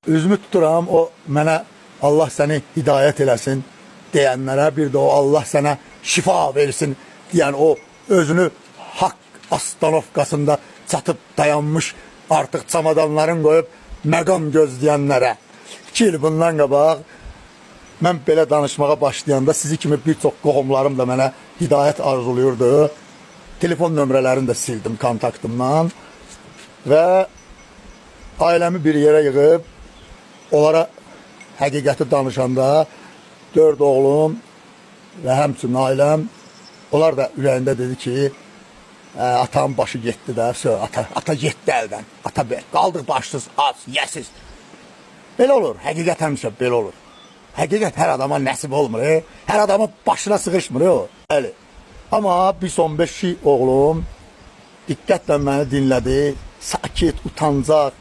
Üzümü tuturam o mənə Allah səni hidayət eləsin deyənlərə, bir də o Allah sənə şifa versin deyən o özünü haqq astanovkasında çatıb dayanmış artıq çamadanların qoyub məqam gözləyənlərə. 2 il bundan qabaq mən belə danışmağa başlayanda sizi kimi bir çox qohumlarım da mənə hidayət arzuluyurdu. Telefon nömrələrini də sildim kontaktımdan və ailəmi bir yerə yığıb onlara həqiqəti danışanda 4 oğlum və həmçinin ailəm, onlar da ürəyində dedi ki, atanın başı getdi də, ata getdi əldən, ata qaldıq başsız, az, yəsiz. Belə olur, həqiqət həmişə belə olur. Həqiqət hər adama nəsib olmur, hər adamın başına sığışmır o. Bəli. Amma bir son 5 oğlum diqqətlə məni dinlədi, sakit, utancaq,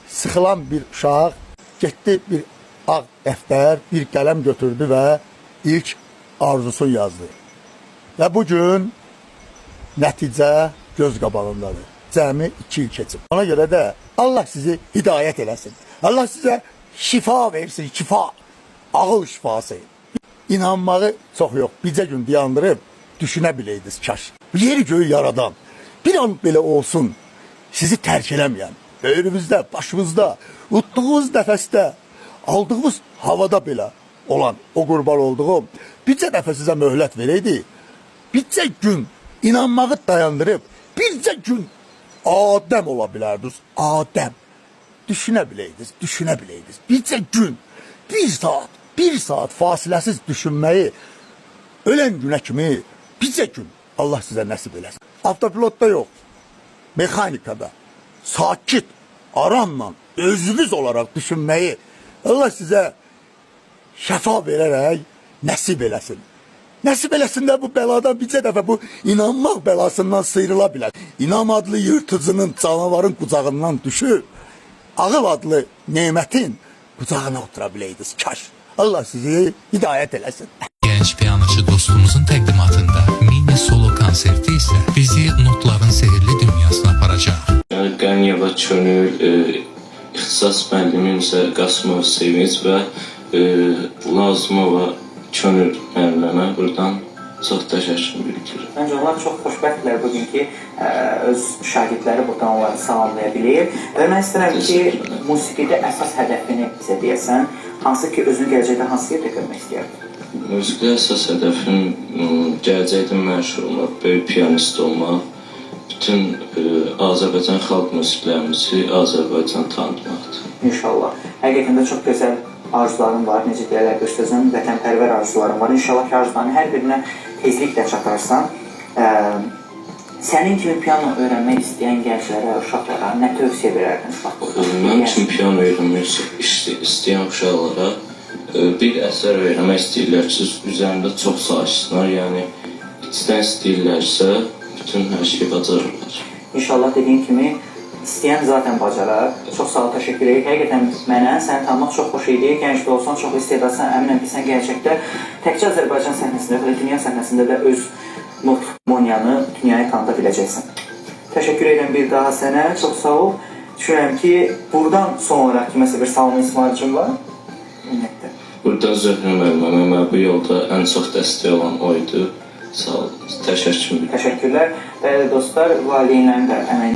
sıxılan bir uşaq getdi bir ağ dəftər, bir qələm götürdü və ilk arzusunu yazdı. Və bugün nəticə göz qabağındadır. Cəmi 2 il keçib. Ona görə də Allah sizi hidayət eləsin. Allah sizə şifa versin, şifa. Ağıl şifası. İnanmağı çox yox, bircə gün dayandırıb düşünə biləydiz kaş. Yeri göyü yaradan bir an belə olsun sizi tərk eləməyən, böyrümüzdə, başımızda, utduğumuz nəfəsdə, aldığımız havada belə olan o qurban olduğum bircə dəfə sizə möhlət verəydi, bircə gün inanmağı dayandırıb, bircə gün Adəm ola bilərdiniz, Adəm. Düşünə biləydiz, düşünə biləydiz. Bircə gün, bir saat fasiləsiz düşünməyi ölən günə kimi bircə gün Allah sizə nəsib eləsin. Avtopilotda yox, mexanikada, sakit, aramla, özünüz olaraq düşünməyi Allah sizə şəfa verərək nəsib eləsin. Nəsib eləsin də bu bəladan bircə dəfə bu inanmaq bəlasından sıyrıla bilər. İnam adlı yırtıcının, canavarın qucağından düşüb, ağıl adlı nemətin qucağına otura biləydiz. Kaş. Allah sizi hidayət eləsin. Genç piyanoçu dostumuzun təqdimatında mini solo konserti isə bizi notların sehirli dünyasına aparacaq. Qəniyeva Könül, ixtisas müəllimim isə Qasımov Sevinç və Lazımova Könül müəllimə buradan çox təşəkkür bildirirəm. Məncə onlar çox xoşbəxtdirlər bugün ki, öz şagirdləri buradan onları salamlaya bilir. Və mən istəyirəm ki, musiqidə əsas hədəfini bizə deyəsən, hansı ki, özünü gələcəkdə hansı yerdə görmək istəyirəm? Musiqidə əsas hədəfim gələcəkdə məşhur olmaq, böyük piyanist olmaq, bütün Azərbaycan xalq musiqilərimizi Azərbaycan tanıtmaqdır. İnşallah. Həqiqətən də çox gözəl arzularım var, necə deyərlər, göstərəcəm, vətənpərvər arzularım var. İnşallah ki, arzularının hər birinə tezliklə çatarsan. Sənin kimi piano öyrənmək istəyən gənclərə, uşaqlara nə tövsiyə verərdin? Mənim üçün piano öyrənmək istəyən uşaqlara bir əsər öyrənmək istəyirlərsə, üzərində çox çalışsınlar. Yəni, içdən istəyirlərsə, bütün hər şeyi bacarırlar. İnşallah dediyim kimi, İstəyən zaten bacarar. Çox sağ ol, təşəkkür edir. Həqiqətən mənə səni tanımaq çox xoş idi. Gənc də olsan, çox istedadsan, əminəm ki, sən gələcəkdə təkcə Azərbaycan səhnəsində, dünya səhnəsində də öz moniyanı dünyaya tanıda biləcəksən. Təşəkkür edirəm bir daha sənə, çox sağ ol. Düşünürəm ki, buradan son olaraq kiməsə bir salamın İsmailcim var. Ümumiyyətlə. Buradan Zöhrə müəllimə bu yolda ən çox dəstək olan oydu. Sağ ol, təşəkkür. Təşəkkürlər. Dəyərli dostlar, valideynlərin də əməyini